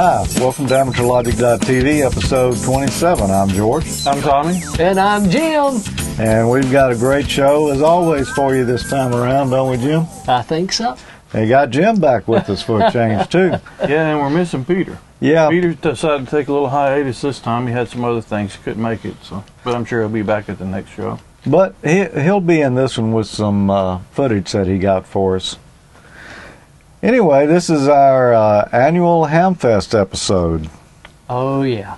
Hi, welcome to AmateurLogic.TV, episode 27. I'm George. I'm Tommy. And I'm Jim. And we've got a great show, as always, for you this time around, don't we, Jim? I think so. And you got Jim back with us for a change, too. Yeah, and we're missing Peter. Yeah. Peter decided to take a little hiatus this time. He had some other things. He couldn't make it, but I'm sure he'll be back at the next show. But he'll be in this one with some footage that he got for us. Anyway, this is our annual Hamfest episode. Oh, yeah.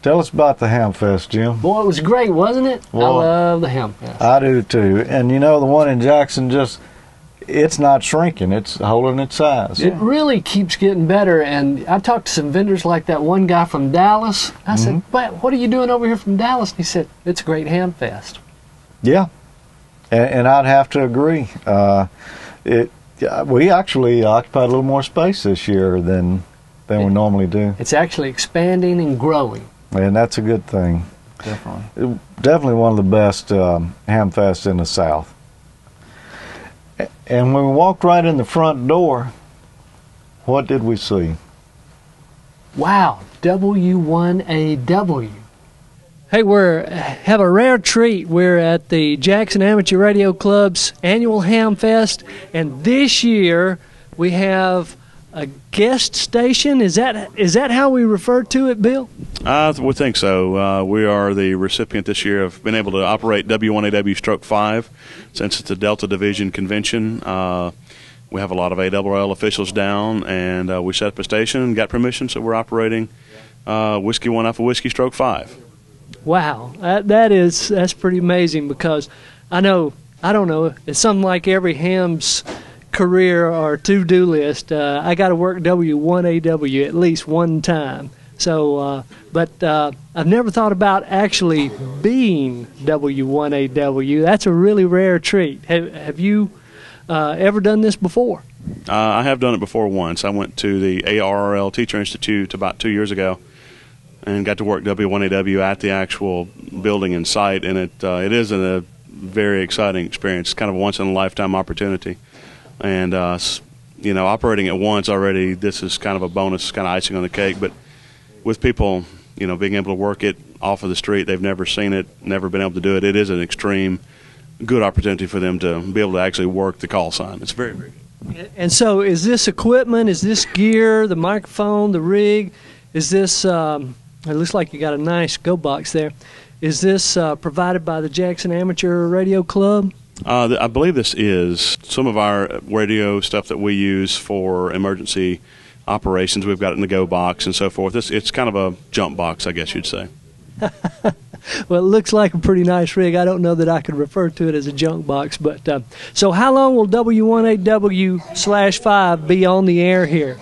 Tell us about the Hamfest, Jim. Boy, it was great, wasn't it? Well, I love the Hamfest. I do, too. And, you know, the one in Jackson it's not shrinking. It's holding its size. It really keeps getting better. And I talked to some vendors like that one guy from Dallas. I said, what are you doing over here from Dallas? And he said, it's a great Hamfest. Yeah. And I'd have to agree. We actually occupied a little more space this year than we normally do. It's actually expanding and growing. And that's a good thing. Definitely. Definitely one of the best Hamfests in the South. And when we walked right in the front door, what did we see? Wow, W1AW. Hey, we have a rare treat. We're at the Jackson Amateur Radio Club's annual Hamfest, and this year we have a guest station. Is that how we refer to it, Bill? We think so. We are the recipient this year of being able to operate W1AW/5 since it's a Delta Division convention. We have a lot of ARRL officials down, and we set up a station and got permission, so we're operating Whiskey 1 Alpha Whiskey /5. Wow, that's pretty amazing, because I don't know, it's something like every ham's career or to-do list. I got to work W1AW at least one time. So, but I've never thought about actually being W1AW. That's a really rare treat. Have you ever done this before? I have done it before once. I went to the ARRL Teacher Institute about 2 years ago and got to work W1AW at the actual building and site, and it is a very exciting experience. It's kind of a once-in-a-lifetime opportunity. And, operating at once already, this is kind of a bonus, kind of icing on the cake. But with people, being able to work it off of the street, they've never seen it, never been able to do it, it is an extreme good opportunity for them to be able to actually work the call sign. It's very, very good. And so is this equipment, is this gear, the microphone, the rig, is this, it looks like you got a nice go box there, is this provided by the Jackson Amateur Radio Club? I believe this is some of our radio stuff that we use for emergency operations. We've got it in the go box and so forth. It's kind of a jump box, I guess you'd say. Well, it looks like a pretty nice rig. I don't know that I could refer to it as a junk box. But so how long will W1AW/5 be on the air here?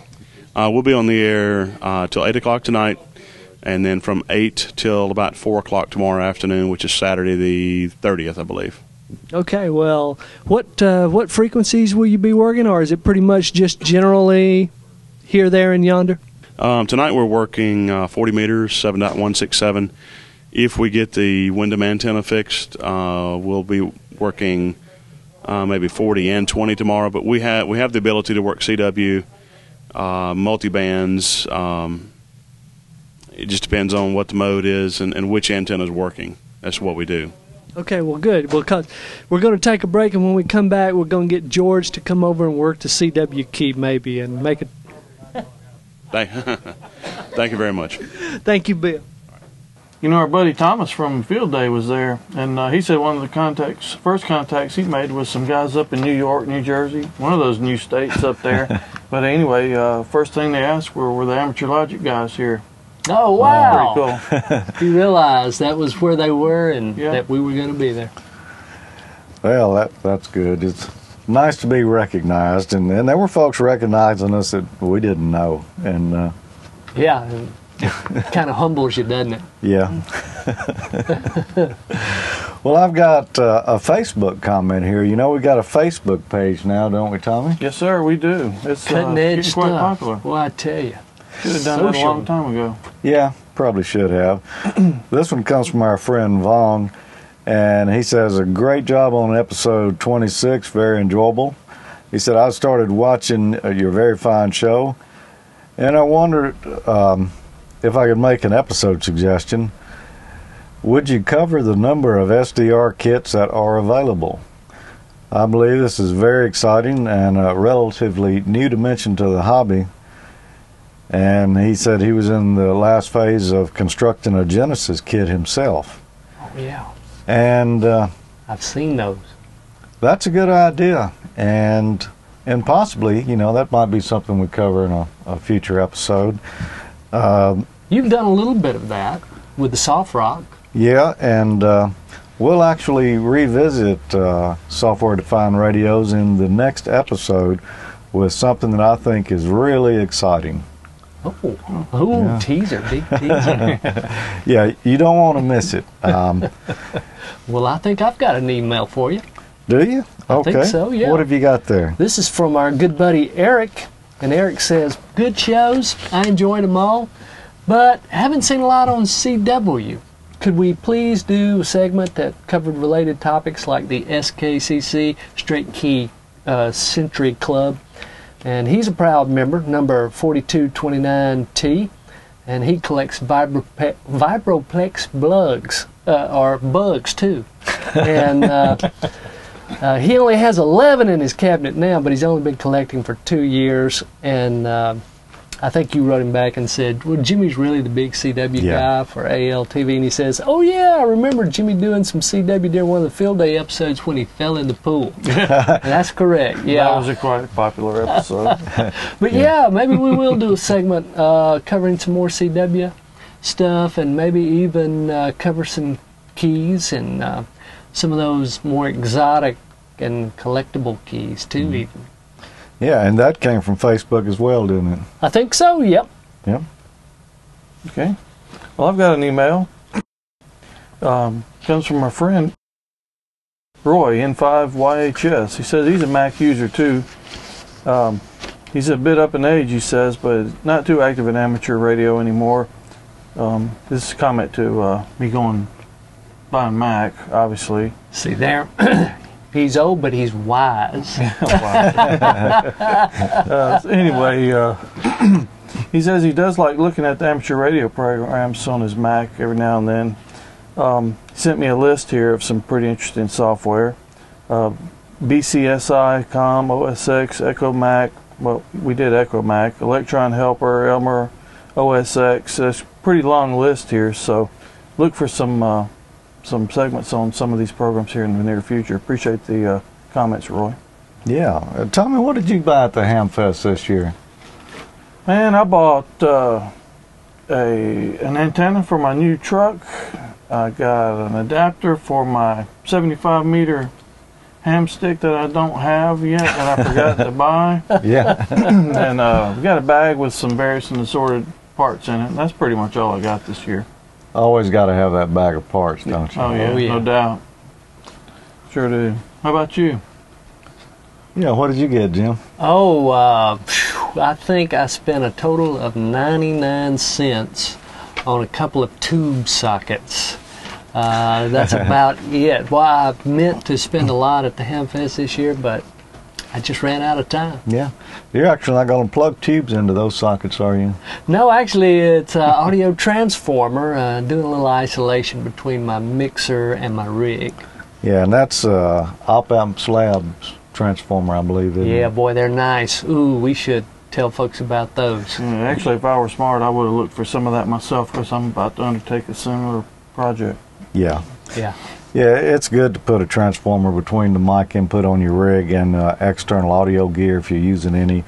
We'll be on the air till 8 o'clock tonight, and then from 8 till about 4 o'clock tomorrow afternoon, which is Saturday the 30th, I believe. Okay, well, what frequencies will you be working, or is it pretty much just generally here, there, and yonder? Tonight we're working 40 meters, 7.167. If we get the Wyndham antenna fixed, we'll be working maybe 40 and 20 tomorrow. But we have the ability to work CW, multi-bands. It just depends on what the mode is and which antenna is working. That's what we do. Okay, well, good. Well, because we're going to take a break, and when we come back, we're going to get George to come over and work the CW key maybe and make it. Thank you very much. Thank you, Bill. Our buddy Thomas from Field Day was there, and he said one of the first contacts he made was some guys up in New York, New Jersey, one of those new states up there. But anyway, first thing they asked were the Amateur Logic guys here. Oh, wow. Pretty cool. You realized that was where they were and that we were going to be there. Well, that's good. It's nice to be recognized, and there were folks recognizing us that we didn't know. And yeah, it kind of humbles you, doesn't it? Yeah. Well, I've got a Facebook comment here. We got a Facebook page now, don't we, Tommy? Yes, sir, we do. It's cutting edge getting quite stuff. popular. Well, I tell you. Should have done that a long time ago. Yeah, probably should have. This one comes from our friend Vaughn, and he says, a great job on episode 26, very enjoyable. He said, I started watching your very fine show, And I wondered if I could make an episode suggestion. Would you cover the number of SDR kits that are available? I believe this is very exciting and a relatively new dimension to the hobby. And he said he was in the last phase of constructing a Genesis kit himself. Oh, yeah. And I've seen those. that's a good idea. And possibly, that might be something we cover in a future episode. You've done a little bit of that with the soft rock. Yeah, and we'll actually revisit software-defined radios in the next episode with something that I think is really exciting. Oh, Yeah. Teaser, big teaser. Yeah, you don't want to miss it. Well, I think I've got an email for you. Do you? I think so, yeah. What have you got there? This is from our good buddy Eric, and Eric says, good shows, I enjoyed them all, but haven't seen a lot on CW. Could we please do a segment that covered related topics like the SKCC Straight Key Century Club? And he's a proud member, number 4229T, and he collects Vibroplex bugs, or bugs too. And he only has 11 in his cabinet now, but he's only been collecting for 2 years. And I think you wrote him back and said, well, Jimmy's really the big CW guy for ALTV. And he says, oh, yeah, I remember Jimmy doing some CW during one of the field day episodes when he fell in the pool. And that's correct, yeah. That was a quite popular episode. But yeah, maybe we will do a segment covering some more CW stuff, and maybe even cover some keys and some of those more exotic and collectible keys too, even. Yeah, and that came from Facebook as well, didn't it? I think so, yep. Yep. Okay. Well, I've got an email. Comes from our friend Roy, N5YHS. He says he's a Mac user too. He's a bit up in age, he says, but not too active in amateur radio anymore. This is a comment to me buying Mac, obviously. See there, he's old, but he's wise. Anyway, he says he does like looking at the amateur radio programs on his Mac every now and then. He sent me a list here of some pretty interesting software. BCSI, COM, OSX, Echo Mac. Well, we did Echo Mac. Electron Helper, Elmer, OSX. It's a pretty long list here, so look for some segments on some of these programs here in the near future. Appreciate the comments, Roy. Yeah. Tommy, what did you buy at the Hamfest this year? Man, I bought an antenna for my new truck. I got an adapter for my 75-meter ham stick that I don't have yet that I forgot to buy. Yeah. And we got a bag with some various and assorted parts in it. And that's pretty much all I got this year. Always got to have that bag of parts, don't you? Oh yeah, no doubt. Sure do. How about you? Yeah, what did you get, Jim? Oh, I think I spent a total of 99 cents on a couple of tube sockets. That's about it. Well, I meant to spend a lot at the Hamfest this year, but I just ran out of time. Yeah. You're actually not going to plug tubes into those sockets, are you? No, actually, it's an audio transformer, doing a little isolation between my mixer and my rig. Yeah, and that's Op-Amp Slabs transformer, I believe, isn't Yeah, it? boy, they're nice. Ooh, we should tell folks about those. Actually, if I were smart, I would have looked for some of that myself because I'm about to undertake a similar project. Yeah. Yeah. Yeah, it's good to put a transformer between the mic input on your rig and external audio gear if you're using any.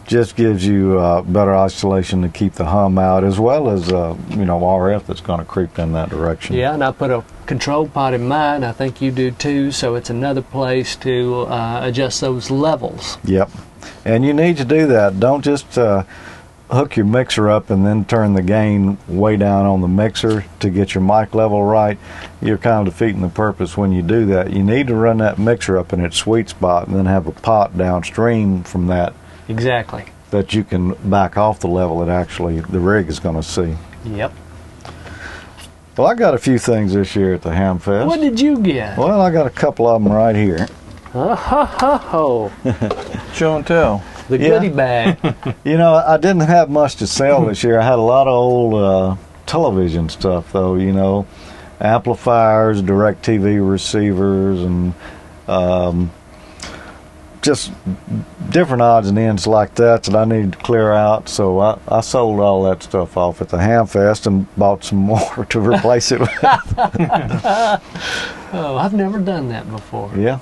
Just gives you better isolation to keep the hum out, as well as RF that's going to creep in that direction. Yeah, and I put a control pod in mine. I think you do too, so it's another place to adjust those levels. Yep. And you need to do that. Don't just hook your mixer up and then turn the gain way down on the mixer to get your mic level right. You're kind of defeating the purpose when you do that. You need to run that mixer up in its sweet spot and then have a pot downstream from that. Exactly. That you can back off the level that actually the rig is going to see. Yep. Well, I got a few things this year at the Hamfest. What did you get? Well, I got a couple of them right here. Oh, ho, ho, ho. Show and tell. The goodie bag. You know, I didn't have much to sell this year. I had a lot of old television stuff, though, you know, amplifiers, direct TV receivers, and just different odds and ends like that I needed to clear out. So I sold all that stuff off at the Hamfest and bought some more to replace it with. Oh, I've never done that before. Yeah.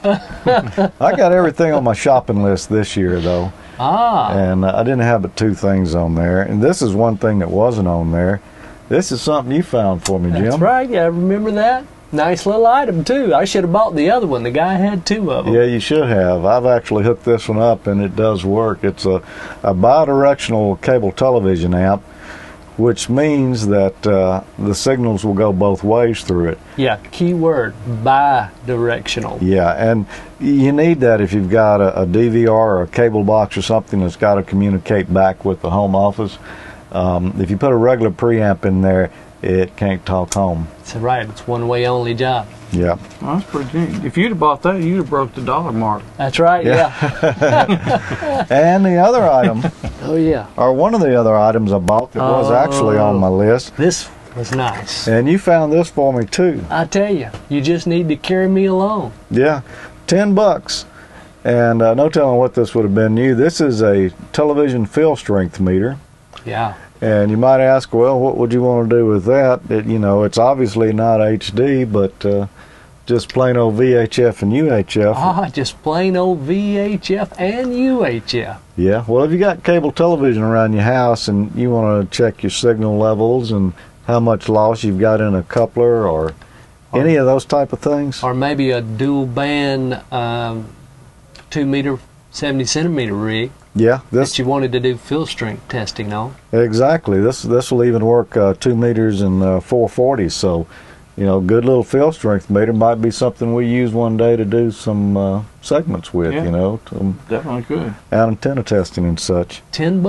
I got everything on my shopping list this year, though. Ah. And I didn't have but 2 things on there. And this is one thing that wasn't on there. This is something you found for me, Jim. That's right. Yeah, I remember that. Nice little item, too. I should have bought the other one. The guy had 2 of them. Yeah, you should have. I've actually hooked this one up, and it does work. It's a bidirectional cable television amp, which means that the signals will go both ways through it. Yeah, key word, bi-directional. Yeah, and you need that if you've got a DVR or a cable box or something that's got to communicate back with the home office. If you put a regular preamp in there, it can't talk home. That's right. It's one-way only job. Yeah. Well, that's pretty neat. If you'd have bought that, you'd have broke the dollar mark. That's right, yeah. And the other item, Oh, yeah. or one of the other items I bought that was actually on my list, This was nice. and you found this for me too. I tell you, you just need to carry me along. Yeah, $10. And no telling what this would have been new. This is a television fill strength meter. Yeah. And you might ask, well, what would you want to do with that? You know, it's obviously not HD, but just plain old VHF and UHF. Ah, just plain old VHF and UHF. Yeah, well, if you got cable television around your house and you want to check your signal levels and how much loss you've got in a coupler or any of those type of things. Or maybe a dual band 2 meter, 70 centimeter rig Yeah, that you wanted to do fill strength testing on. exactly. This will even work 2 meters and 440. So, you know, good little fill strength meter might be something we use one day to do some segments with. Yeah. You know, Definitely could. antenna testing and such. $10.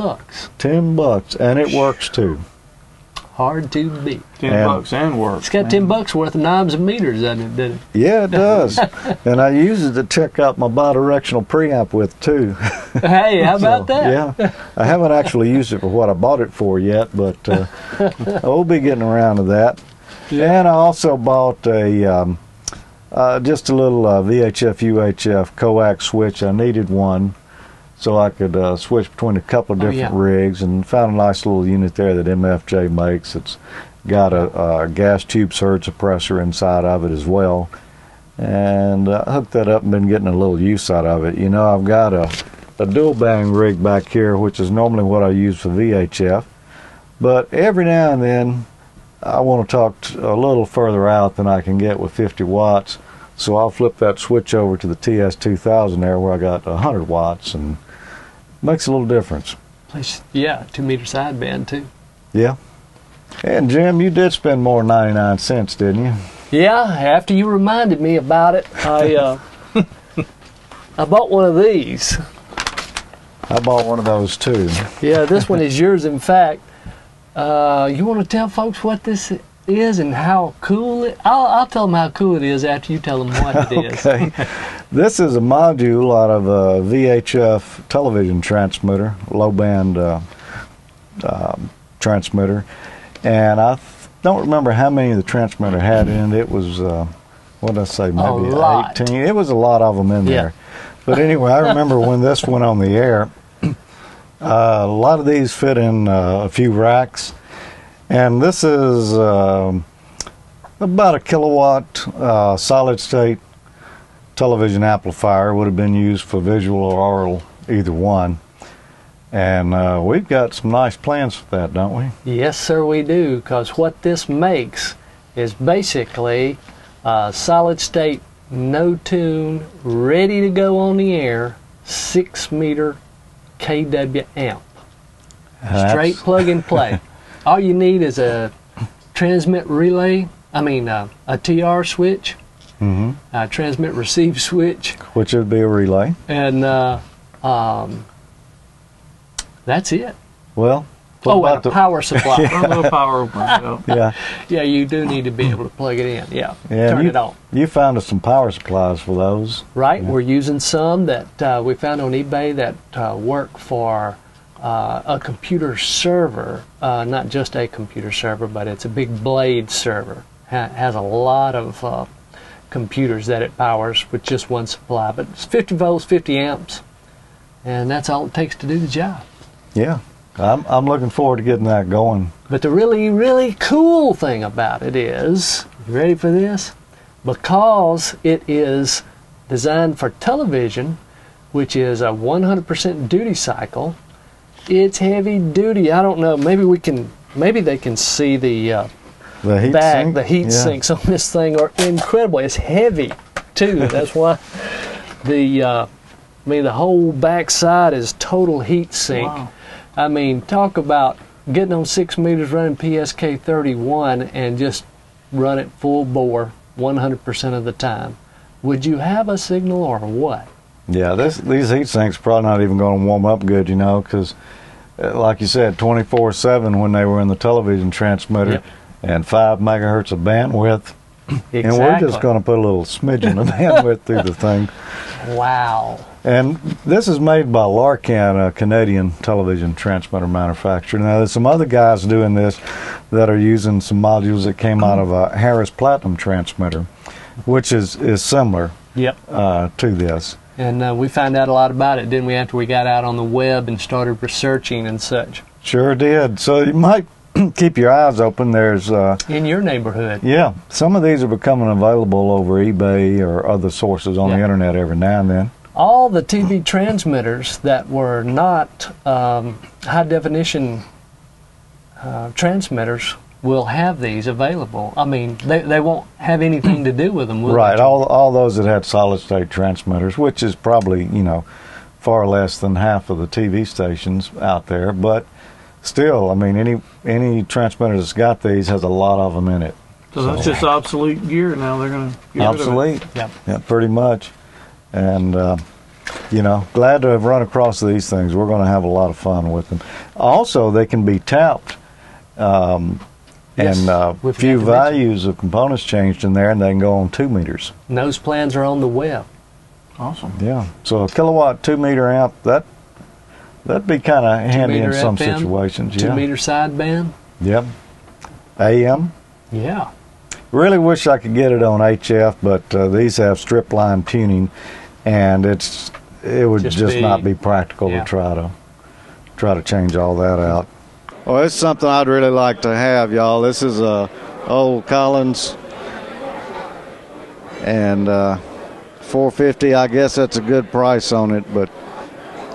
$10, and it works too. Hard to beat. $10 and work. It's got $10 worth of knobs and meters, doesn't it? Yeah, it does. And I use it to check out my bidirectional preamp with too. Hey, how about So, that? Yeah, I haven't actually used it for what I bought it for yet, but we'll be getting around to that. Yeah. And I also bought a just a little VHF UHF coax switch. I needed one so I could switch between a couple of different rigs, and found a nice little unit there that MFJ makes. It's got a gas tube surge suppressor inside of it as well, and I hooked that up and been getting a little use out of it. You know, I've got a dual band rig back here, which is normally what I use for VHF, but every now and then I want to talk a little further out than I can get with 50 watts, so I'll flip that switch over to the TS2000 there where I got 100 watts, and makes a little difference. Plus, yeah, 2 meter sideband too. Yeah. And Jim, you did spend more than 99 cents, didn't you? Yeah, after you reminded me about it, I bought one of these. I bought one of those too. Yeah, this one is yours. In fact, you want to tell folks what this is and how cool it? I'll tell them how cool it is after you tell them what it is. Okay. This is a module out of a VHF television transmitter, low band transmitter, and I don't remember how many the transmitter had in it. It was what did I say, maybe 18. It was a lot of them in there. But anyway, I remember when this went on the air, a lot of these fit in a few racks, and this is about a kilowatt solid state television amplifier. Would have been used for visual or aural, either one. And we've got some nice plans for that, don't we? Yes, sir, we do, because what this makes is basically a solid state, no tune, ready to go on the air, 6 meter kW amp. Straight plug and play. All you need is a transmit relay, a TR switch, a transmit receive switch. Which would be a relay. And that's it. Well, Oh, and a power supply. A little power. Yeah. Yeah, you do need to be able to plug it in. Yeah, Yeah, turn it on. You found us some power supplies for those. Right, we're using some that we found on eBay that work for a computer server, not just a computer server, but it's a big blade server. Has a lot of computers that it powers with just one supply, but it's 50 volts, 50 amps, and that's all it takes to do the job. Yeah. I'm looking forward to getting that going. But the really, really cool thing about it is, you ready for this? Because it is designed for television, which is a 100% duty cycle, it's heavy duty. I don't know, maybe they can see the heat back, sink? the heat sinks on this thing are incredible. It's heavy too. That's why the whole back side is total heat sink. Wow. I mean, talk about getting on 6 meters running PSK 31 and just run it full bore 100% of the time. Would you have a signal or what? Yeah, these heat sinks are probably not even going to warm up good, because like you said, 24/7 when they were in the television transmitter. Yep. And 5 megahertz of bandwidth. Exactly. And we're just going to put a little smidgen of bandwidth through the thing. Wow. And this is made by Larkan, a Canadian television transmitter manufacturer. Now, there's some other guys doing this that are using some modules that came out of a Harris Platinum transmitter, which is similar to this. And we found out a lot about it, didn't we, after we got out on the web and started researching and such? Sure did. So you might keep your eyes open. There's in your neighborhood. Yeah, some of these are becoming available over eBay or other sources on the internet every now and then. All the TV transmitters that were not high definition transmitters will have these available. I mean, they won't have anything to do with them, will Right, they? all those that had solid state transmitters, which is probably, far less than half of the TV stations out there, but still, I mean, any transmitter that's got these has a lot of them in it. So that's just obsolete gear now. They're going to get obsolete. rid of it. Yeah, pretty much. And glad to have run across these things. We're going to have a lot of fun with them. Also, they can be tapped, and with few values of components changed in there, and they can go on 2 meters. And those plans are on the web. Awesome. Yeah. So a kilowatt 2 meter amp, that'd be kind of handy in some FM, situations. 2 meter sideband. Yep. AM. Yeah. Really wish I could get it on HF, but these have strip line tuning, and it would just not be practical to try to change all that out. Well, it's something I'd really like to have, y'all. This is a old Collins, and $450. I guess that's a good price on it, but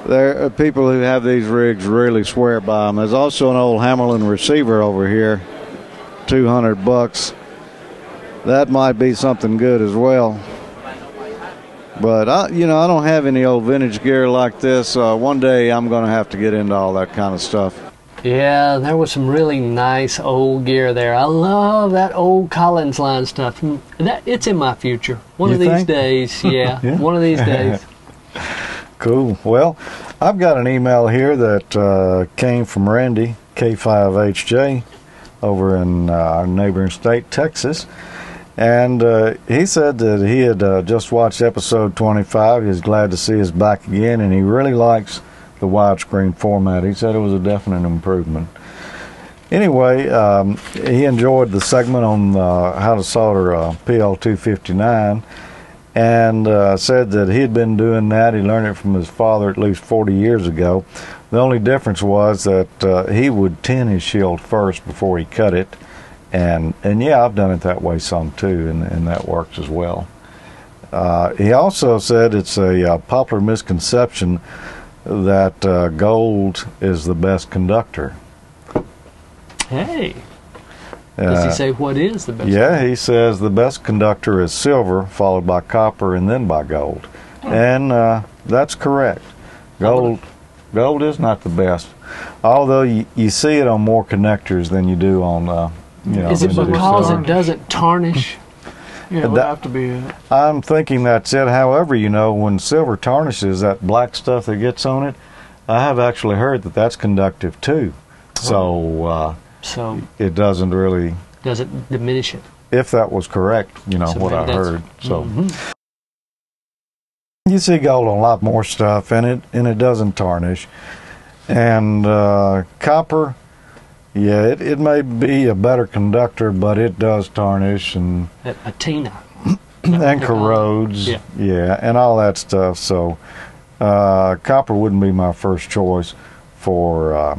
there are people who have these rigs really swear by them. There's also an old Hammerlin receiver over here, $200. That might be something good as well. But I don't have any old vintage gear like this. One day I'm going to have to get into all that kind of stuff. Yeah, there was some really nice old gear there. I love that old Collins line stuff. It's in my future. One of these days, yeah. One of these days. Cool. Well, I've got an email here that came from Randy, K5HJ, over in our neighboring state, Texas. And he said that he had just watched episode 25. He was glad to see us back again, and he really likes the widescreen format. He said it was a definite improvement. Anyway, he enjoyed the segment on how to solder PL259, and said that he had been doing that. He learned it from his father at least 40 years ago. The only difference was that he would tin his shield first before he cut it. And yeah, I've done it that way some too, and that works as well. He also said it's a popular misconception that gold is the best conductor. Hey. Does he say what is the best? Yeah, he says the best conductor is silver, followed by copper, and then by gold. And that's correct. Gold is not the best, although you see it on more connectors than you do on. Is it because it doesn't tarnish? Yeah, it would have to be it. I'm thinking that's it. However, when silver tarnishes, that black stuff that gets on it, I have actually heard that that's conductive too. So So it doesn't really, doesn't diminish it. if that was correct, you know, So what I maybe that's- heard. So Mhm. you see gold on a lot more stuff, and it doesn't tarnish. And copper, yeah, it may be a better conductor, but it does tarnish and A patina. and corrodes, Yeah. and all that stuff. So copper wouldn't be my first choice for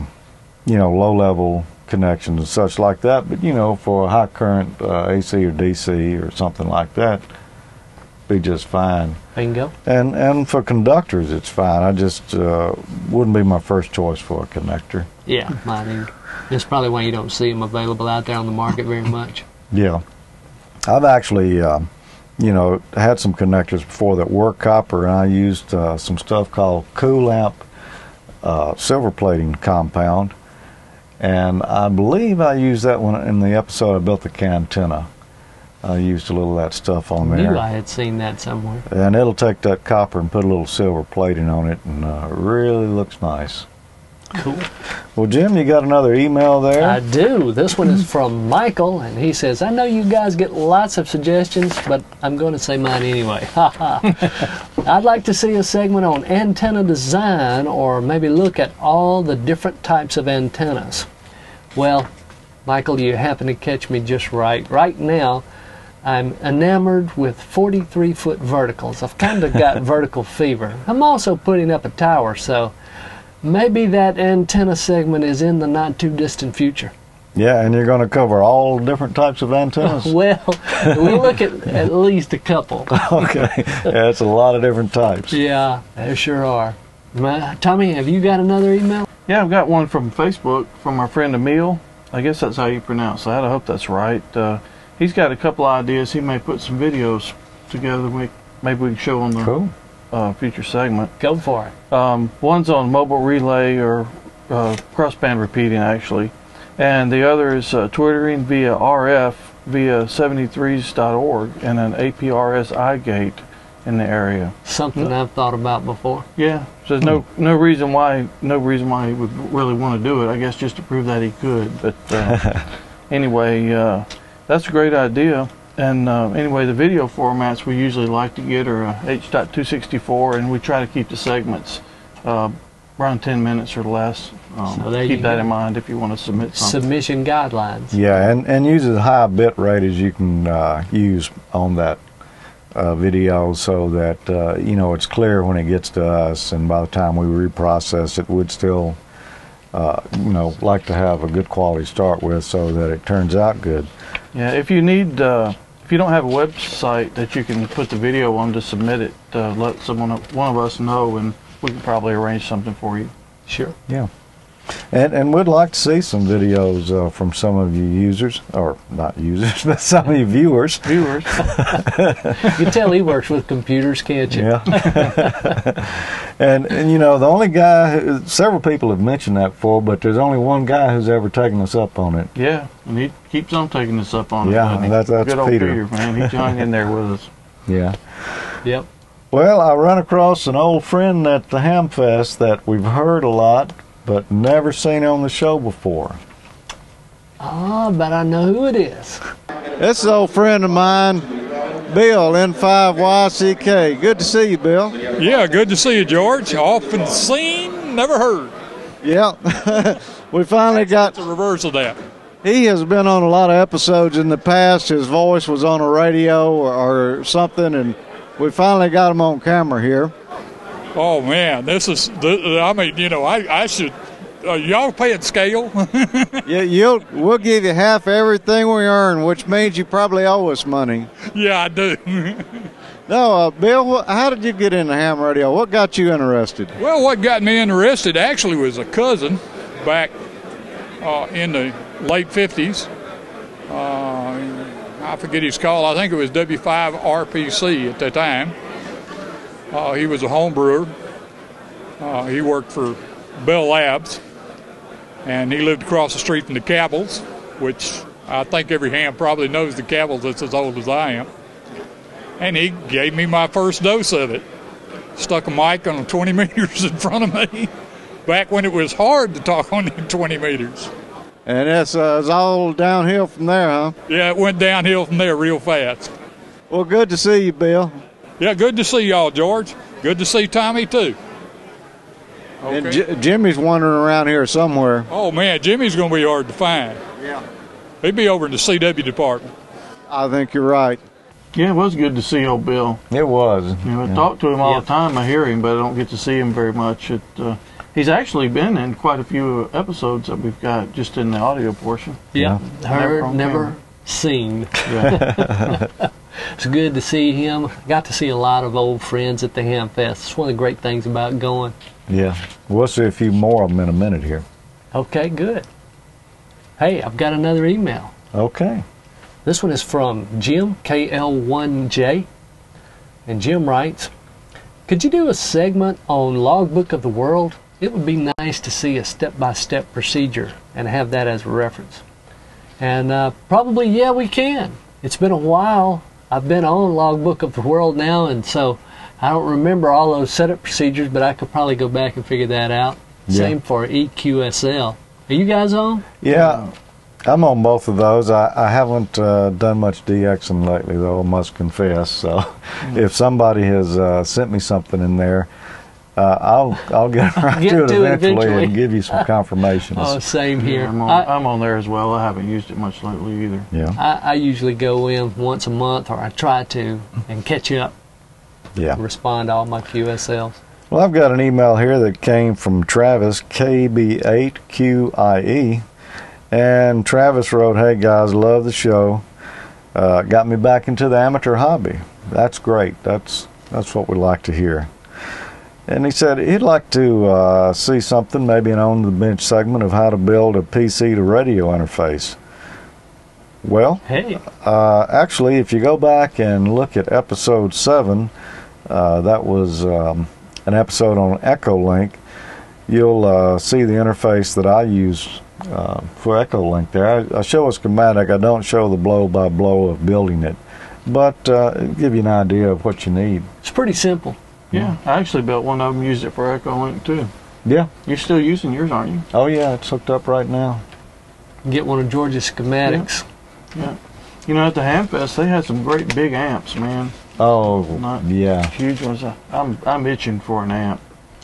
low level connections and such like that. But for a high current AC or DC or something like that, be just fine. Bingo. And for conductors, it's fine. I just wouldn't be my first choice for a connector. Yeah, mine either. That's probably why you don't see them available out there on the market very much. Yeah, I've actually had some connectors before that were copper, and I used some stuff called Cool Amp silver plating compound, and I believe I used that one in the episode I built the cantenna. I used a little of that stuff on I there. knew I had seen that somewhere. And it'll take that copper and put a little silver plating on it, and it really looks nice. Cool. Well, Jim, you got another email there? I do. This one is from Michael, and he says, I know you guys get lots of suggestions, but I'm going to say mine anyway. Ha ha. I'd like to see a segment on antenna design, or maybe look at all the different types of antennas. Well, Michael, you happen to catch me just right. Right now, I'm enamored with 43-foot verticals. I've kind of got vertical fever. I'm also putting up a tower, so maybe that antenna segment is in the not-too-distant future. Yeah, and you're going to cover all different types of antennas? Well, we'll look at least a couple. Okay. Yeah, it's a lot of different types. Yeah, there sure are. Tommy, have you got another email? Yeah, I've got one from Facebook from our friend Emil. I guess that's how you pronounce that. I hope that's right. He's got a couple ideas. He may put some videos together. Maybe we can show on the Cool. future segment. Go for it. One's on mobile relay or crossband repeating, actually. And the other is twittering via RF via 73s.org and an APRS iGate in the area. Something I've thought about before. Yeah, so there's no reason why he would really want to do it. I guess just to prove that he could. But anyway, that's a great idea. And anyway, the video formats we usually like to get are H.264, and we try to keep the segments around 10 minutes or less. So there keep you that go. in mind if you want to submit something. Submission guidelines. Yeah, and use as high a bit rate as you can use on that video, so that it's clear when it gets to us, and by the time we reprocess it, we'd still like to have a good quality start with, so that it turns out good. Yeah, if you need, if you don't have a website that you can put the video on to submit it, let one of us know, and we can probably arrange something for you. Sure. Yeah. And we'd like to see some videos from some of you users, or not users, but some of you viewers. Viewers. You can tell he works with computers, can't you? Yeah. and the only guy, several people have mentioned that before, but there's only one guy who's ever taken us up on it. Yeah, and he keeps on taking us up on it. Yeah, doesn't he? that's Good old Peter. Peter, man. He's hung in there with us. Yeah. Yep. Well, I run across an old friend at the Hamfest that we've heard a lot, but never seen on the show before. Ah, but I know who it is. This is an old friend of mine, Bill, N5YCK. Good to see you, Bill. Yeah, good to see you, George. Often seen, never heard. Yeah. We finally got... It's a reverse of that. He has been on a lot of episodes in the past. His voice was on a radio or something, and we finally got him on camera here. Oh, man, this is, I should, y'all paying scale? Yeah, we'll give you half everything we earn, which means you probably owe us money. Yeah, I do. No, Bill, how did you get into ham radio? What got you interested? Well, what got me interested actually was a cousin back in the late 50s. I forget his call. I think it was W5RPC at the time. He was a home brewer. He worked for Bell Labs, and he lived across the street from the Cabells, which I think every ham probably knows the Cabells that's as old as I am. And he gave me my first dose of it. Stuck a mic on 20 meters in front of me back when it was hard to talk on them 20 meters. And it's all downhill from there, huh? Yeah, it went downhill from there real fast. Well, good to see you, Bill. Yeah, good to see y'all, George. Good to see Tommy, too. Okay. And Jimmy's wandering around here somewhere. Oh, man, Jimmy's going to be hard to find. Yeah. He'd be over in the CW department. I think you're right. Yeah, it was good to see old Bill. It was. I talk to him all the time. I hear him, but I don't get to see him very much. He's actually been in quite a few episodes that we've got just in the audio portion. Yeah, heard, never seen. Yeah. It's good to see him. Got to see a lot of old friends at the Hamfest. It's one of the great things about going. Yeah. We'll see a few more of them in a minute here. Okay, good. Hey, I've got another email. Okay. This one is from Jim, KL1J. And Jim writes, could you do a segment on Logbook of the World? It would be nice to see a step-by-step procedure and have that as a reference. And probably, yeah, we can. It's been a while. I've been on Logbook of the World now, and so I don't remember all those setup procedures, but I could probably go back and figure that out. Yeah. Same for EQSL. Are you guys on? Yeah, I'm on both of those. I haven't done much DXing lately, though, I must confess. So if somebody has sent me something in there, I'll get right to it eventually and give you some confirmations. Oh, same here. Yeah, I'm on there as well. I haven't used it much lately either. Yeah. I usually go in once a month, or I try to, and catch up. Yeah. Respond to all my QSLs. Well, I've got an email here that came from Travis, KB8QIE. And Travis wrote, hey, guys, love the show. Got me back into the amateur hobby. That's great. That's what we like to hear. And he said he'd like to see something, maybe an on-the-bench segment of how to build a PC to radio interface. Well, hey. Actually, if you go back and look at episode 7, that was an episode on Echolink, you'll see the interface that I use for Echolink there. I show a schematic. I don't show the blow-by-blow of building it, but give you an idea of what you need. It's pretty simple. Yeah, I actually built one of them, used it for Echolink too. Yeah. You're still using yours, aren't you? Oh, yeah, it's hooked up right now. Get one of George's schematics. Yeah. You know, at the Hamfest, they had some great big amps, man. Oh, not yeah. Huge ones. I'm itching for an amp.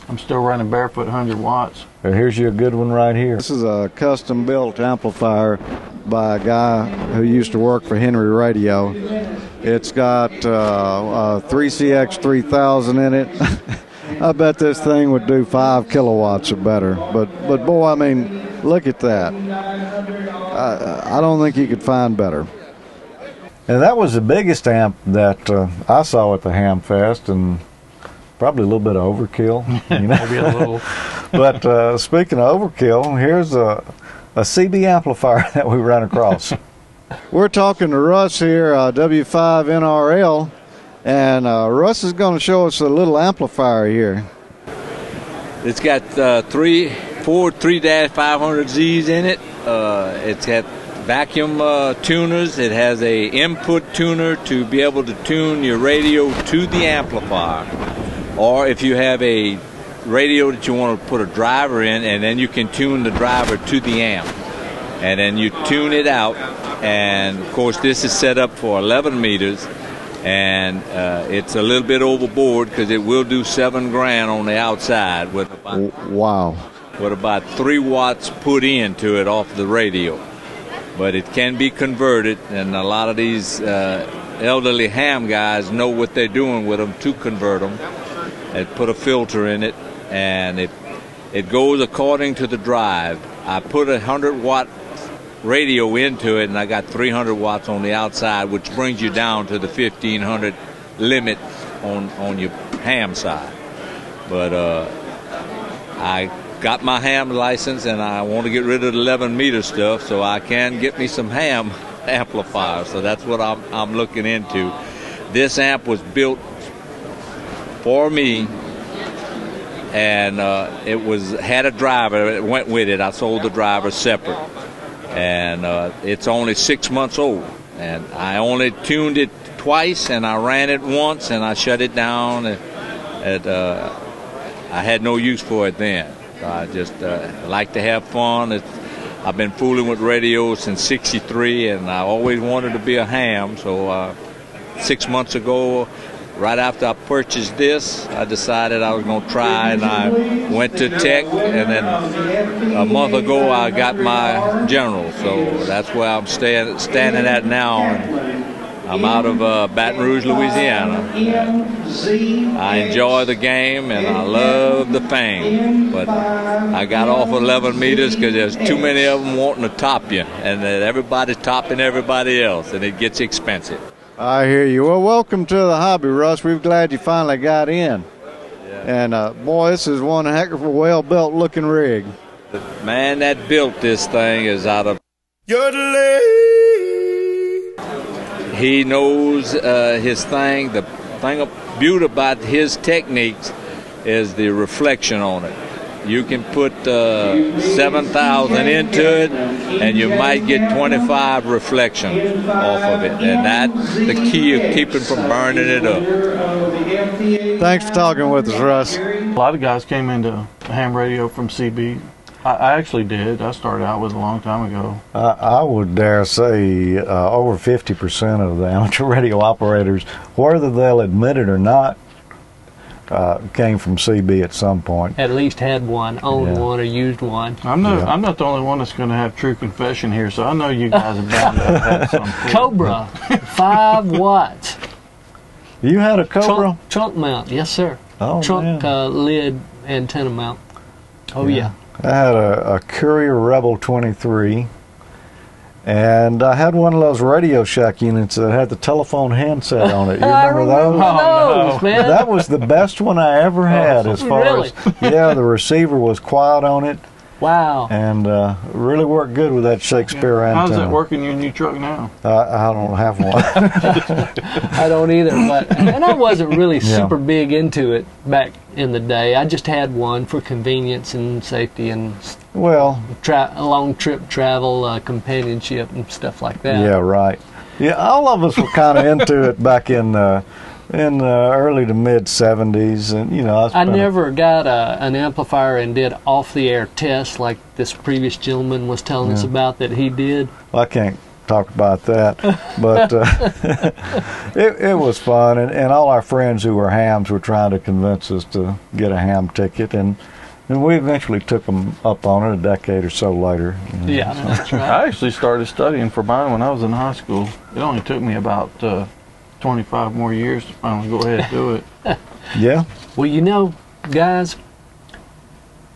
I'm still running barefoot 100 watts. Here's you a good one right here. This is a custom-built amplifier by a guy who used to work for Henry Radio. It's got 3CX3000 in it. I bet this thing would do 5 kilowatts or better. But boy, I mean, look at that. I don't think you could find better. And that was the biggest amp that I saw at the Hamfest, and probably a little bit of overkill. You know? Maybe a little. But speaking of overkill, here's a CB amplifier that we ran across. We're talking to Russ here, W5NRL, and Russ is going to show us a little amplifier here. It's got four 3-500Zs in it. It's got vacuum tuners. It has a input tuner to be able to tune your radio to the amplifier. Or if you have a radio that you want to put a driver in, and then you can tune the driver to the amp. And then you tune it out. And of course this is set up for 11 meters. And it's a little bit overboard because it will do $7,000 on the outside with about 3 watts put into it off the radio. But it can be converted, and a lot of these elderly ham guys know what they're doing with them to convert them. They put a filter in it, and it goes according to the drive. I put a 100-watt radio into it, and I got 300 watts on the outside, which brings you down to the 1500 limit on your ham side. But I got my ham license, and I want to get rid of the 11 meter stuff, so I can get me some ham amplifiers. So that's what I'm looking into. This amp was built for me, and it had a driver that went with it. I sold the driver separate, and it's only 6 months old, and I only tuned it twice, and I ran it once, and I shut it down. I had no use for it then. I just like to have fun. I've been fooling with radio since '63, and I always wanted to be a ham. So 6 months ago, right after I purchased this, I decided I was going to try, and I went to Tech, and then a month ago I got my General. So that's where I'm standing at now. And I'm out of Baton Rouge, Louisiana. I enjoy the game and I love the fame, but I got off 11 meters because there's too many of them wanting to top you, and that everybody's topping everybody else, and it gets expensive. I hear you. Well, welcome to the hobby, Russ. We're glad you finally got in. Yeah. And boy, this is one heck of a well-built looking rig. The man that built this thing is out of... He knows his thing. The thing of beauty about his techniques is the reflection on it. You can put 7,000 into it, and you might get 25 reflections off of it. And that's the key of keeping from burning it up. Thanks for talking with us, Russ. A lot of guys came into ham radio from CB. I actually did. I started out with a long time ago. I would dare say over 50% of the amateur radio operators, whether they'll admit it or not, came from CB at some point. At least had one, owned one, or used one. I'm not the only one that's going to have true confession here, so I know you guys are bound to have had some. Cobra, 5 watts. You had a Cobra? Trunk mount, yes sir. Oh, trunk lid antenna mount. Oh yeah. I had a Courier Rebel 23, and I had one of those Radio Shack units that had the telephone handset on it. You remember those? Those, man. That was the best one I ever had as far as, the receiver was quiet on it. Wow. And really worked good with that Shakespeare antenna. How's that working in your new truck now? I don't have one. I don't either, and I wasn't really super big into it back in the day. I just had one for convenience and safety and long trip travel, companionship and stuff like that. Yeah, right. Yeah, all of us were kind of into it back in early to mid 70s, and I never got an amplifier and did off-the-air tests like this previous gentleman was telling us about that he did. Well, I can't talk about that, but it was fun, and all our friends who were hams were trying to convince us to get a ham ticket, and we eventually took them up on it a decade or so later. Yeah, that's right. I actually started studying for mine when I was in high school. It only took me about 25 more years to finally go ahead and do it. Yeah. Well, guys,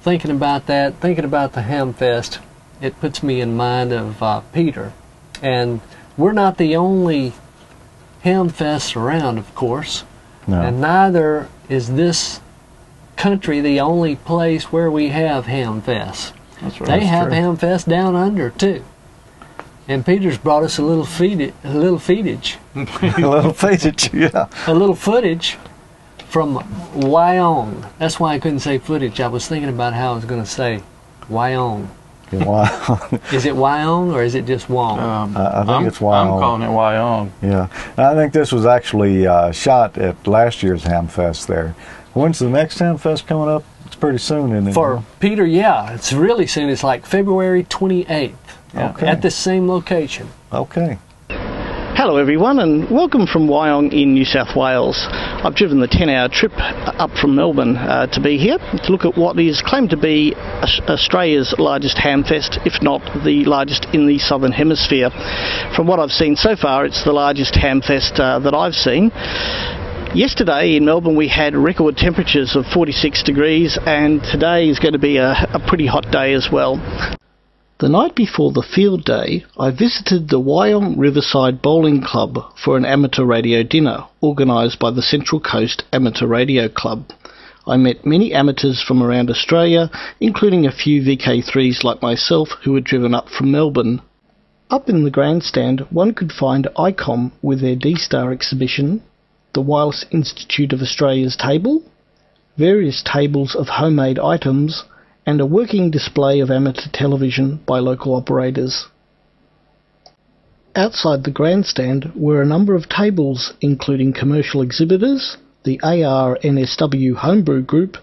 thinking about the Hamfest, it puts me in mind of Peter. And we're not the only Hamfests around, of course. No. And neither is this country the only place where we have Hamfests. That's right. They have Hamfests down under, too. And Peter's brought us a little footage. A little footage, yeah. A little footage from Wyong. That's why I couldn't say footage. I was thinking about how I was going to say Wyong. Is it Wyong or is it just Wong? I think it's Wyong. I'm calling it Wyong. Yeah. And I think this was actually shot at last year's Hamfest there. When's the next Hamfest coming up? It's pretty soon, isn't it? For Peter, yeah. It's really soon. It's like February 28th. Okay. At the same location. Okay. Hello everyone, and welcome from Wyong in New South Wales. I've driven the 10-hour trip up from Melbourne to be here to look at what is claimed to be Australia's largest Hamfest, if not the largest in the Southern Hemisphere. From what I've seen so far, it's the largest Hamfest that I've seen. Yesterday in Melbourne we had record temperatures of 46 degrees, and today is going to be a pretty hot day as well. The night before the field day, I visited the Wyong Riverside Bowling Club for an amateur radio dinner organised by the Central Coast Amateur Radio Club. I met many amateurs from around Australia, including a few VK3s like myself who had driven up from Melbourne. Up in the grandstand, one could find ICOM with their D-Star exhibition, the Wireless Institute of Australia's table, various tables of homemade items, and a working display of amateur television by local operators. Outside the grandstand were a number of tables including commercial exhibitors, the AR-NSW Homebrew Group,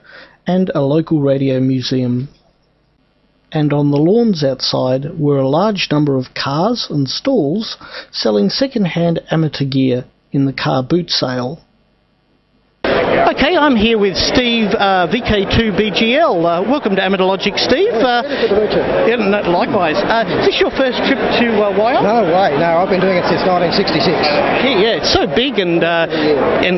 and a local radio museum. And on the lawns outside were a large number of cars and stalls selling second-hand amateur gear in the car boot sale. Okay, I'm here with Steve, VK2BGL. Welcome to AmateurLogic, Steve. Likewise. Is this your first trip to Wyong? No way, no. I've been doing it since 1966. Yeah, it's so big, and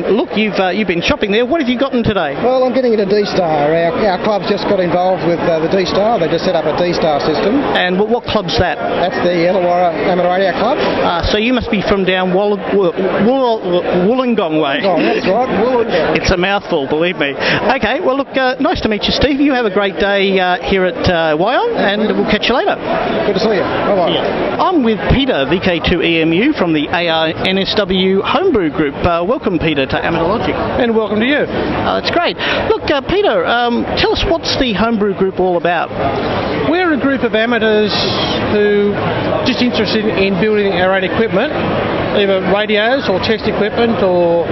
look, you've been shopping there. What have you gotten today? Well, I'm getting into D-Star. Our club's just got involved with the D-Star. They just set up a D-Star system. And what club's that? That's the Illawarra Amateur Radio Club. So you must be from down Wollongong way. Oh, that's right, Wollongong. It's a mouthful, believe me. Okay, well, look, nice to meet you, Steve. You have a great day here at Wyong, and we'll catch you later. Good to see you. Bye-bye. Yeah. I'm with Peter, VK2EMU, from the ARNSW Homebrew Group. Welcome, Peter, to AmateurLogic. And welcome to you. That's great. Look, Peter, tell us, what's the Homebrew Group all about? We're a group of amateurs who are just interested in building our own equipment, either radios or test equipment or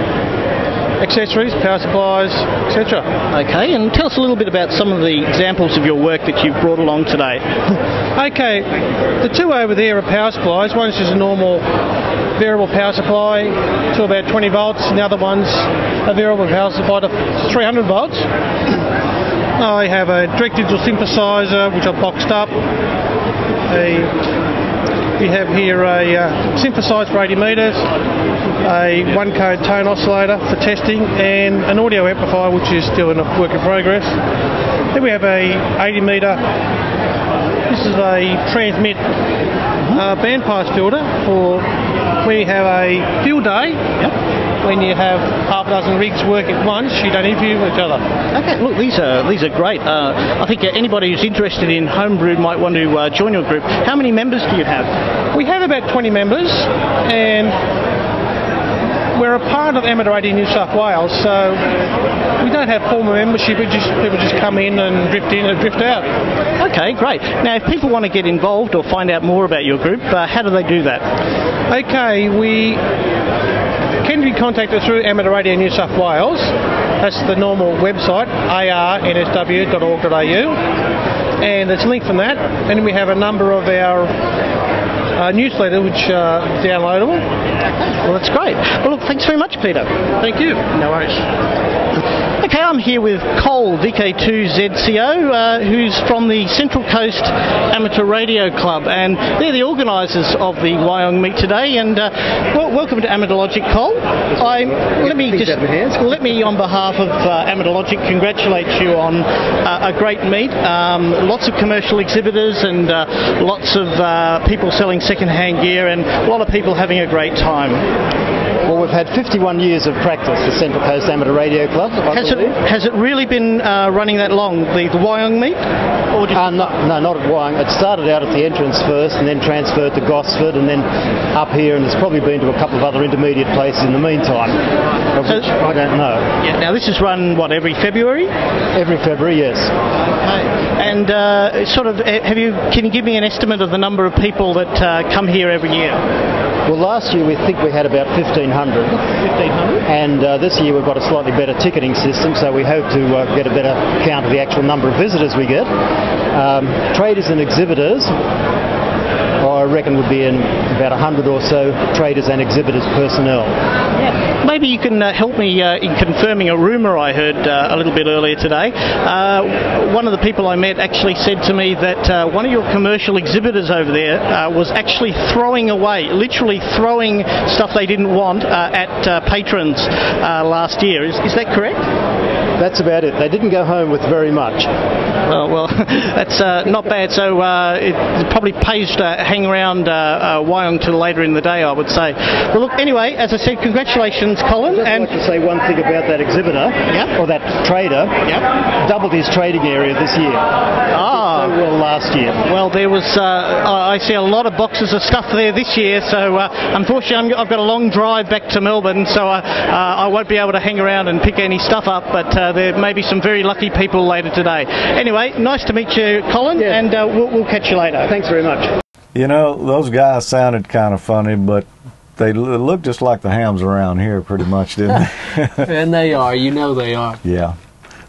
accessories, power supplies, etc. Okay, and tell us a little bit about some of the examples of your work that you've brought along today. Okay, the two over there are power supplies. One's just a normal variable power supply to about 20 volts, and the other one's a variable power supply to 300 volts. I have a direct digital synthesizer which I've boxed up. We have here a synthesizer for 80 metres, a one-code tone oscillator for testing, and an audio amplifier which is still in a work in progress. Then we have a 80 metre, this is a transmit bandpass filter for when you have a field day. Yep. When you have half a dozen rigs working at once, you don't interview with each other. Okay, look, these are great. I think anybody who's interested in homebrew might want to join your group. How many members do you have? We have about 20 members, and we're a part of Amateur Radio New South Wales, so we don't have formal membership. People just come in and drift out. Okay, great. Now, if people want to get involved or find out more about your group, how do they do that? Okay, we can be contacted through Amateur Radio New South Wales. That's the normal website, arnsw.org.au, and there's a link from that. And we have a number of our newsletter which are downloadable. Well, that's great. Well, look, thanks very much, Peter. Thank you. No worries. Okay, I'm here with Cole, VK2ZCO, who's from the Central Coast Amateur Radio Club, and they're the organisers of the Wyong meet today. And welcome to AmateurLogic, Cole. Let me, on behalf of AmateurLogic, congratulate you on a great meet. Lots of commercial exhibitors and lots of people selling second-hand gear, and a lot of people having a great time. Well, we've had 51 years of practice, the Central Coast Amateur Radio Club. Has it really been running that long, the Wyong meet? Or no, not at Wyong. It started out at the entrance first and then transferred to Gosford and then up here, and it's probably been to a couple of other intermediate places in the meantime, which I don't know. Yeah, now this is run, what, every February? Every February, yes. Okay. And can you give me an estimate of the number of people that come here every year? Well, last year we think we had about 1,500. 1,500? And this year we've got a slightly better ticketing system, so we hope to get a better count of the actual number of visitors we get. Traders and exhibitors, I reckon, would be in about 100 or so traders and exhibitors personnel. Yeah. Maybe you can help me in confirming a rumour I heard a little bit earlier today. One of the people I met actually said to me that one of your commercial exhibitors over there was actually literally throwing stuff they didn't want at patrons last year. Is that correct? That's about it. They didn't go home with very much. Well, that's not bad. So it probably pays to hang around Wyong till later in the day, I would say. Well, look, anyway, as I said, congratulations, Colin. I'd like to say one thing about that exhibitor, or that trader. Doubled his trading area this year. So well last year. Well, there was, I see a lot of boxes of stuff there this year, so unfortunately I've got a long drive back to Melbourne, so I won't be able to hang around and pick any stuff up, but there may be some very lucky people later today. Anyway, nice to meet you, Colin, and we'll catch you later. Thanks very much. You know, those guys sounded kind of funny, but they look just like the hams around here pretty much, didn't they? And they are. You know they are. Yeah.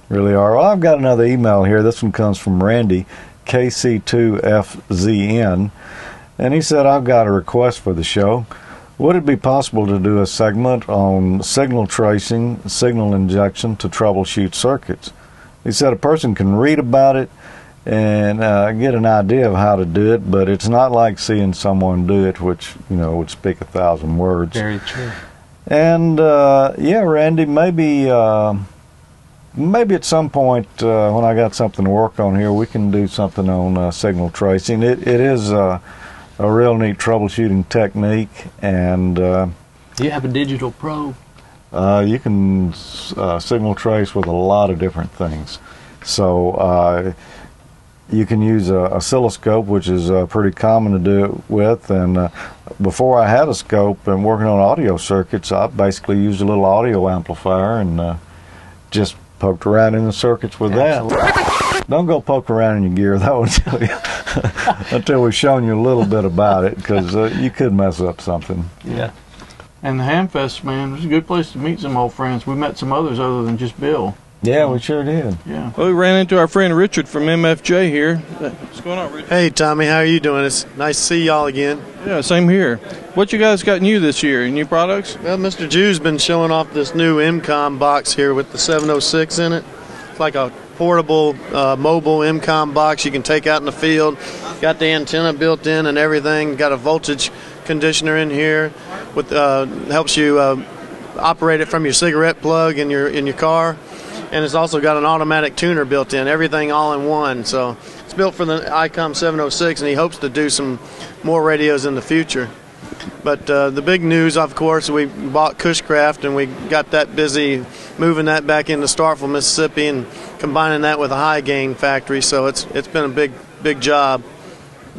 Really are. Well, I've got another email here. This one comes from Randy, KC2FZN, and he said, I've got a request for the show. Would it be possible to do a segment on signal tracing, signal injection to troubleshoot circuits? He said a person can read about it and get an idea of how to do it, but it's not like seeing someone do it, which, would speak 1,000 words. Very true. And, yeah, Randy, maybe at some point when I got something to work on here, we can do something on signal tracing. It is a real neat troubleshooting technique, and Do you have a digital probe? you can signal trace with a lot of different things. So you can use a oscilloscope, which is pretty common to do it with. And before I had a scope and working on audio circuits, I basically used a little audio amplifier and just poked around in the circuits with that. Don't go poke around in your gear, that will tell you until we've shown you a little bit about it, because you could mess up something. Yeah. And the Hamfest, man, it's a good place to meet some old friends. We met some others other than just Bill. Yeah, we sure did. Yeah. Well, we ran into our friend Richard from MFJ here. What's going on, Richard? Hey, Tommy, how are you doing? It's nice to see y'all again. Yeah, same here. What you guys got new this year? New products? Well, Mr. Jew's been showing off this new MCOM box here with the 706 in it. It's like a portable mobile MCOM box you can take out in the field. Got the antenna built in and everything. Got a voltage conditioner in here with helps you operate it from your cigarette plug in your car. And it's also got an automatic tuner built in, everything all in one. So it's built for the ICOM 706, and he hopes to do some more radios in the future. But the big news, of course, we bought Cushcraft, and we got that busy moving that back into Starkville, Mississippi, and combining that with a high gain factory. So it's been a big job.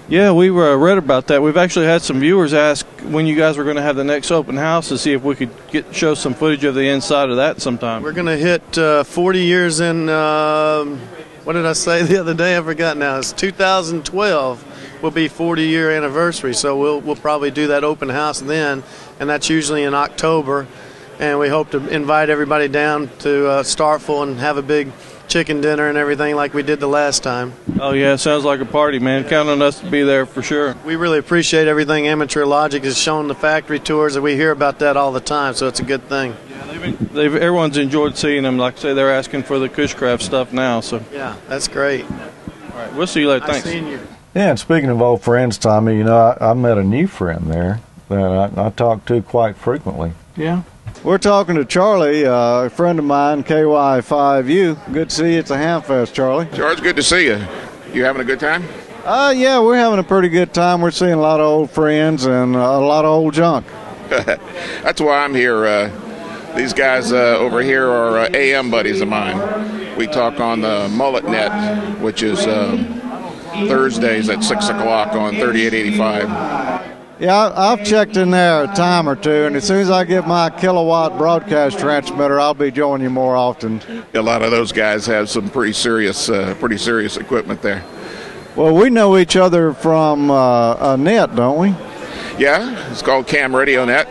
Yeah, we read about that. We've actually had some viewers ask when you guys were going to have the next open house to see if we could show some footage of the inside of that sometime. We're going to hit 40 years in, what did I say the other day? I forgot now. It's 2012 will be 40-year anniversary, so we'll probably do that open house then, and that's usually in October. And we hope to invite everybody down to Starkville and have a big chicken dinner and everything like we did the last time. Oh yeah, sounds like a party, man. Count on us to be there for sure. We really appreciate everything Amateur Logic has shown the factory tours, and we hear about that all the time, so it's a good thing. Yeah, everyone's enjoyed seeing them. Like I say, they're asking for the Cushcraft stuff now. So yeah, that's great. All right, we'll see you later. Thanks. Nice seeing you. Yeah, and speaking of old friends, Tommy, I met a new friend there that I talk to quite frequently. Yeah. We're talking to Charlie, a friend of mine, KY5U. Good to see you at the Hamfest, Charlie. George, good to see you. You having a good time? Yeah, we're having a pretty good time. We're seeing a lot of old friends and a lot of old junk. That's why I'm here. These guys over here are AM buddies of mine. We talk on the Mullet Net, which is Thursdays at 6 o'clock on 3885. Yeah, I've checked in there a time or two, and as soon as I get my kilowatt broadcast transmitter, I'll be joining you more often. A lot of those guys have some pretty serious equipment there. Well, we know each other from a net, don't we? Yeah, it's called CamRadio Net,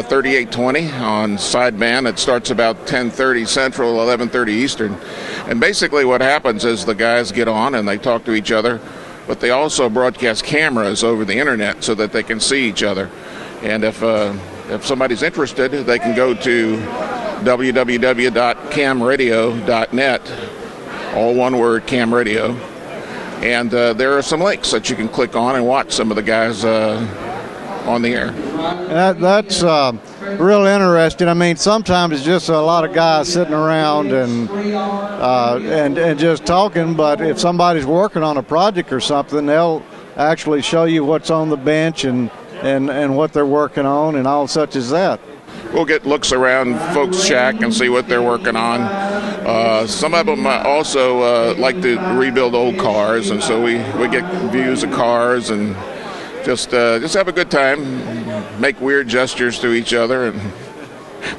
3820 on sideband. It starts about 10:30 Central, 11:30 Eastern. And basically what happens is the guys get on and they talk to each other, but they also broadcast cameras over the internet so that they can see each other. And if somebody's interested, they can go to www.camradio.net, all one word, CamRadio. And there are some links that you can click on and watch some of the guys on the air. That's real interesting. I mean, sometimes it's just a lot of guys sitting around and just talking, but if somebody's working on a project or something, they'll actually show you what's on the bench and what they're working on and all such as that. We'll get looks around folks' shack and see what they're working on. Some of them also like to rebuild old cars, and so we get views of cars and just have a good time, make weird gestures to each other, and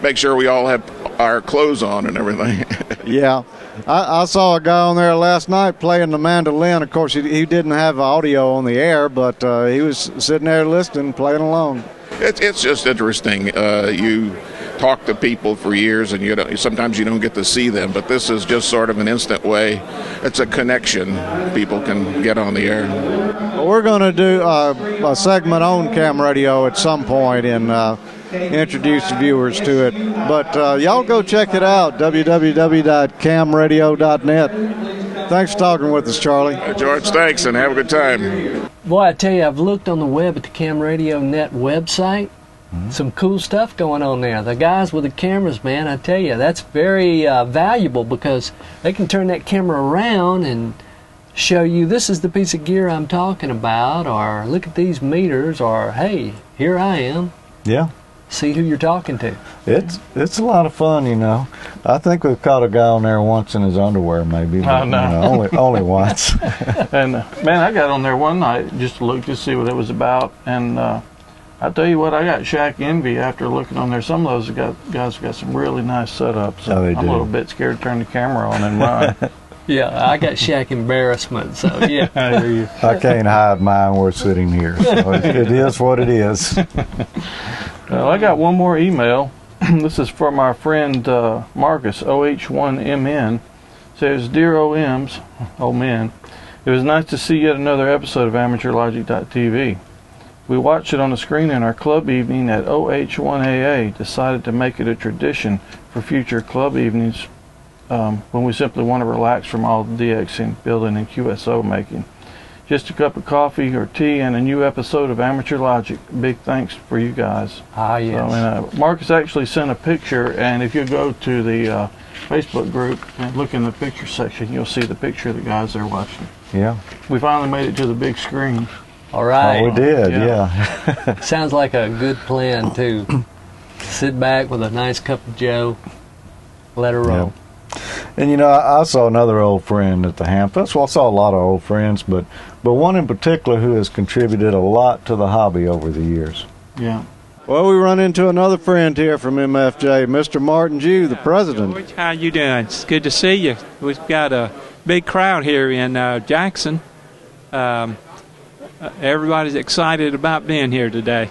make sure we all have our clothes on and everything. Yeah. I saw a guy on there last night playing the mandolin. Of course, he didn't have audio on the air, but he was sitting there listening, playing along. It's just interesting. You talk to people for years, and sometimes you don't get to see them. But this is just sort of an instant way. It's a connection. People can get on the air. Well, we're going to do a segment on Cam Radio at some point and introduce the viewers to it. But y'all go check it out, www.camradio.net. Thanks for talking with us, Charlie. George, thanks, and have a good time. Boy, I tell you, I've looked on the web at the CamRadio Net website. Some cool stuff going on there. The guys with the cameras, man, I tell you, that's very valuable, because they can turn that camera around and show you, this is the piece of gear I'm talking about, or look at these meters, or hey, here I am. Yeah. See who you're talking to. It's a lot of fun, you know. I think we've caught a guy on there once in his underwear, maybe. But, no. only once. And man, I got on there one night just to look to see what it was about, and I tell you what, I got Shaq envy after looking on there. Some of those guys got some really nice setups. So I'm a little bit scared to turn the camera on and run. Yeah, I got Shaq embarrassment, so yeah. I hear you. I can't hide mine. We're sitting here. So it is what it is. Well, I got one more email. This is from our friend Marcus, OH1MN. Says, Dear OMs, oh men, it was nice to see yet another episode of AmateurLogic.TV. We watched it on the screen in our club evening at OH1AA, decided to make it a tradition for future club evenings when we simply want to relax from all the DXing, building, and QSO making. Just a cup of coffee or tea and a new episode of Amateur Logic. Big thanks for you guys. Ah, yes. So, Marcus actually sent a picture, and if you go to the Facebook group and look in the picture section, you'll see the picture of the guys there watching. Yeah. We finally made it to the big screen. All right. Oh, we did, yeah. Sounds like a good plan, too. Sit back with a nice cup of Joe, let her roll. Yep. And, you know, I saw another old friend at the Hamfest. Well, I saw a lot of old friends, but one in particular who has contributed a lot to the hobby over the years. Yeah. Well, we run into another friend here from MFJ, Mr. Martin Jew, the president. George, how you doing? It's good to see you. We've got a big crowd here in Jackson. Everybody's excited about being here today.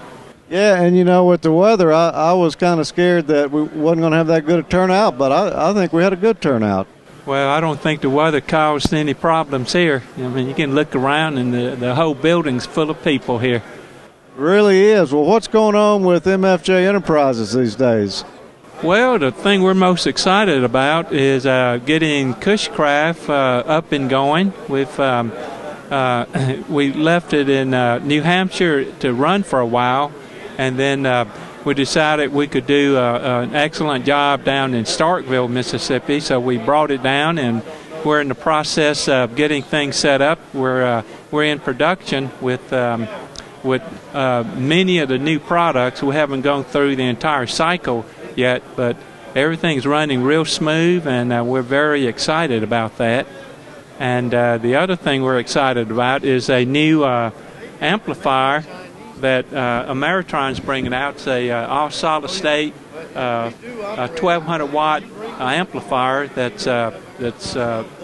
Yeah, and you know, with the weather, I was kind of scared that we wasn't going to have that good a turnout, but I think we had a good turnout. Well, I don't think the weather caused any problems here. I mean, you can look around and the whole building's full of people here. It really is. Well, what's going on with MFJ Enterprises these days? Well, the thing we're most excited about is getting Cushcraft up and going. We left it in New Hampshire to run for a while, and then we decided we could do an excellent job down in Starkville, Mississippi, so we brought it down, and we're in the process of getting things set up. We're in production with many of the new products. We haven't gone through the entire cycle yet, but everything's running real smooth, and we're very excited about that. And the other thing we're excited about is a new amplifier that Ameritron's bringing out. It's a all solid state 1200 watt amplifier that's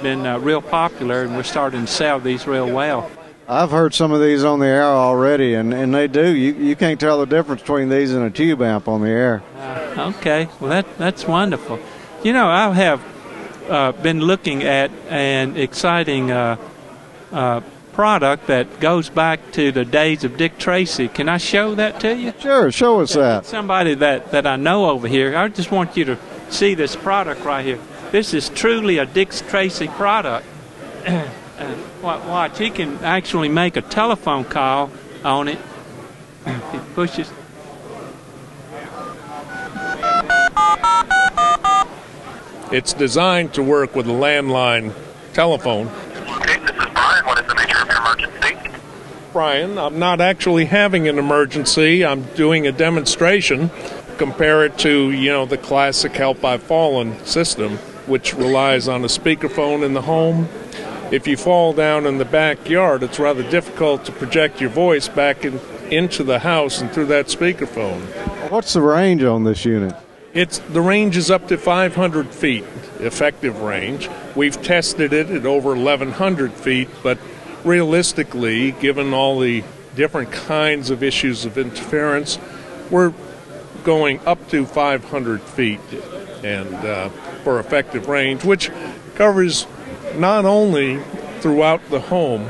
been real popular, and we're starting to sell these real well. I've heard some of these on the air already, and they do. You can't tell the difference between these and a tube amp on the air. Okay, well that's wonderful. You know, I have been looking at an exciting product that goes back to the days of Dick Tracy. Can I show that to you? Sure, show us that. Somebody that I know over here. I just want you to see this product right here. This is truly a Dick Tracy product. Watch, he can actually make a telephone call on it. He pushes. It's designed to work with a landline telephone. Okay, this is Brian. What is the nature of your emergency? Brian, I'm not actually having an emergency. I'm doing a demonstration. Compare it to, the classic Help I've Fallen system, which relies on a speakerphone in the home. If you fall down in the backyard, it's rather difficult to project your voice back into the house and through that speakerphone. What's the range on this unit? The range is up to 500 feet, effective range. We've tested it at over 1,100 feet, but realistically, given all the different kinds of issues of interference, we're going up to 500 feet and for effective range, which covers not only throughout the home,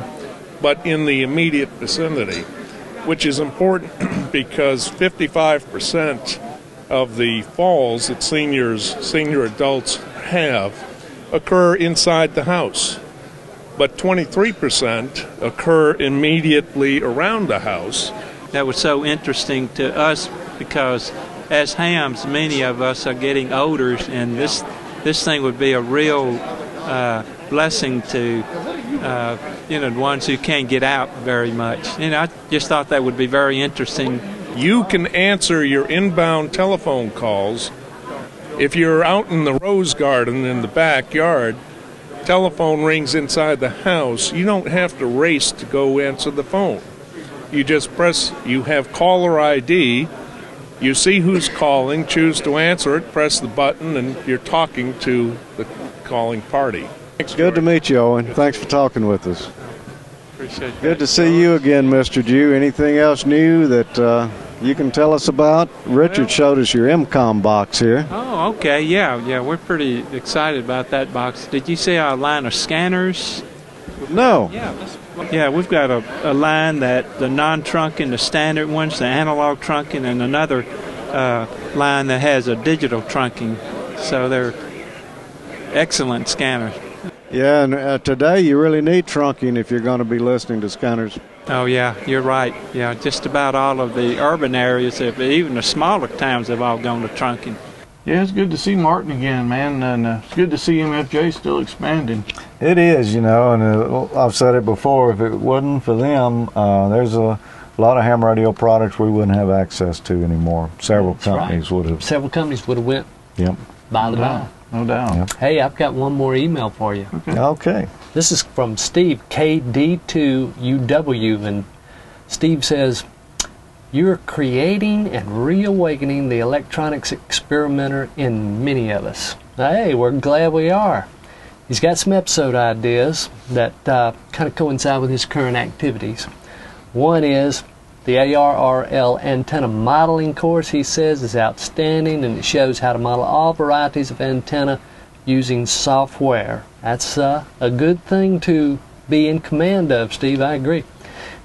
but in the immediate vicinity, which is important because 55% of the falls that senior adults have occur inside the house, but 23% occur immediately around the house. That was so interesting to us because as hams, many of us are getting older, and this thing would be a real blessing to the ones who can't get out very much. I just thought that would be very interesting. You can answer your inbound telephone calls. If you're out in the rose garden in the backyard, telephone rings inside the house, you don't have to race to go answer the phone. You just you have caller ID, you see who's calling, choose to answer it, press the button, and you're talking to the calling party. Good to meet you, Owen. Thanks for talking with us. Appreciate it. Good to see you again, Mr. Jew. Anything else new that you can tell us about? Richard showed us your MCOM box here. Oh, okay. Yeah, we're pretty excited about that box. Did you see our line of scanners? No. Yeah, we've got a line that the non-trunking, the standard ones, the analog trunking, and another line that has a digital trunking. So they're excellent scanners. Yeah, and today you really need trunking if you're going to be listening to scanners. Oh, yeah, you're right. Yeah, just about all of the urban areas, even the smaller towns, have all gone to trunking. Yeah, it's good to see Martin again, man, and it's good to see MFJ still expanding. It is, and I've said it before, if it wasn't for them, there's a lot of ham radio products we wouldn't have access to anymore. Several companies would have. Several companies would have went by the by. No doubt. Yep. Hey, I've got one more email for you. Okay. This is from Steve, KD2UW, and Steve says, "You're creating and reawakening the electronics experimenter in many of us." Hey, we're glad we are. He's got some episode ideas that kind of coincide with his current activities. One is the ARRL antenna modeling course, he says, is outstanding, and it shows how to model all varieties of antenna using software. That's a good thing to be in command of, Steve. I agree.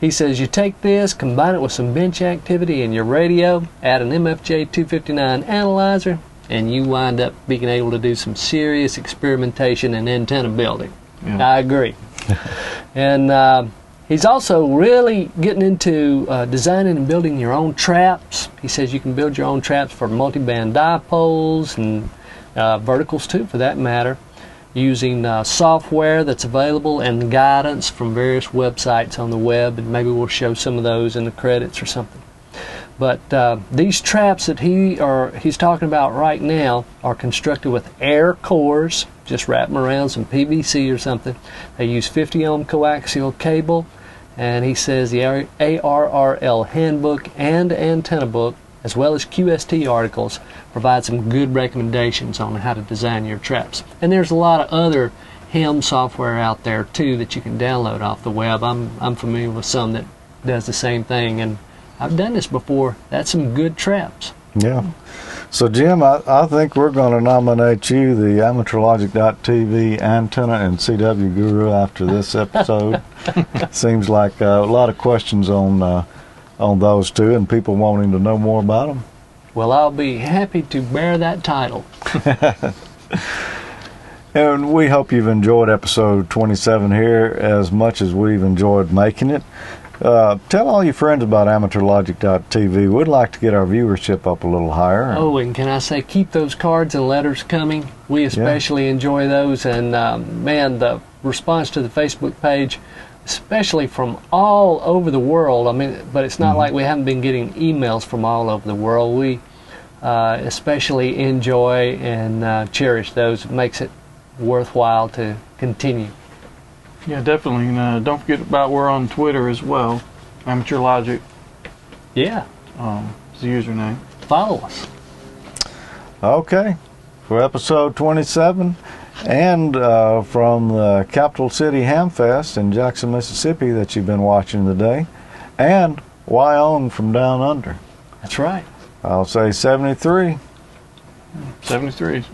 He says you take this, combine it with some bench activity in your radio, add an MFJ 259 analyzer, and you wind up being able to do some serious experimentation and antenna building. Yeah. I agree. And he's also really getting into designing and building your own traps. He says you can build your own traps for multiband dipoles and verticals too, for that matter, using software that's available and guidance from various websites on the web, and maybe we'll show some of those in the credits or something. But these traps that he's talking about right now are constructed with air cores. Just wrap them around some PVC or something. They use 50 ohm coaxial cable, and he says the ARRL handbook and antenna book, as well as QST articles, provide some good recommendations on how to design your traps. And there's a lot of other ham software out there too that you can download off the web. I'm familiar with some that does the same thing, and I've done this before. That's some good traps. Yeah. So, Jim, I think we're going to nominate you the AmateurLogic.TV antenna and CW guru after this episode. Seems like a lot of questions on those two, and people wanting to know more about them. Well, I'll be happy to bear that title. And we hope you've enjoyed episode 27 here as much as we've enjoyed making it. Tell all your friends about AmateurLogic.TV. We'd like to get our viewership up a little higher. Oh, and can I say, keep those cards and letters coming. We especially enjoy those, and man, the response to the Facebook page, especially from all over the world. I mean, but it's not like we haven't been getting emails from all over the world. We especially enjoy and cherish those. It makes it worthwhile to continue. Yeah, definitely. Don't forget about we're on Twitter as well. AmateurLogic. Yeah. Is the username. Follow us. Okay. For episode 27, and from the Capital City Hamfest in Jackson, Mississippi that you've been watching today, and Wyong from Down Under. That's right. I'll say 73. 73.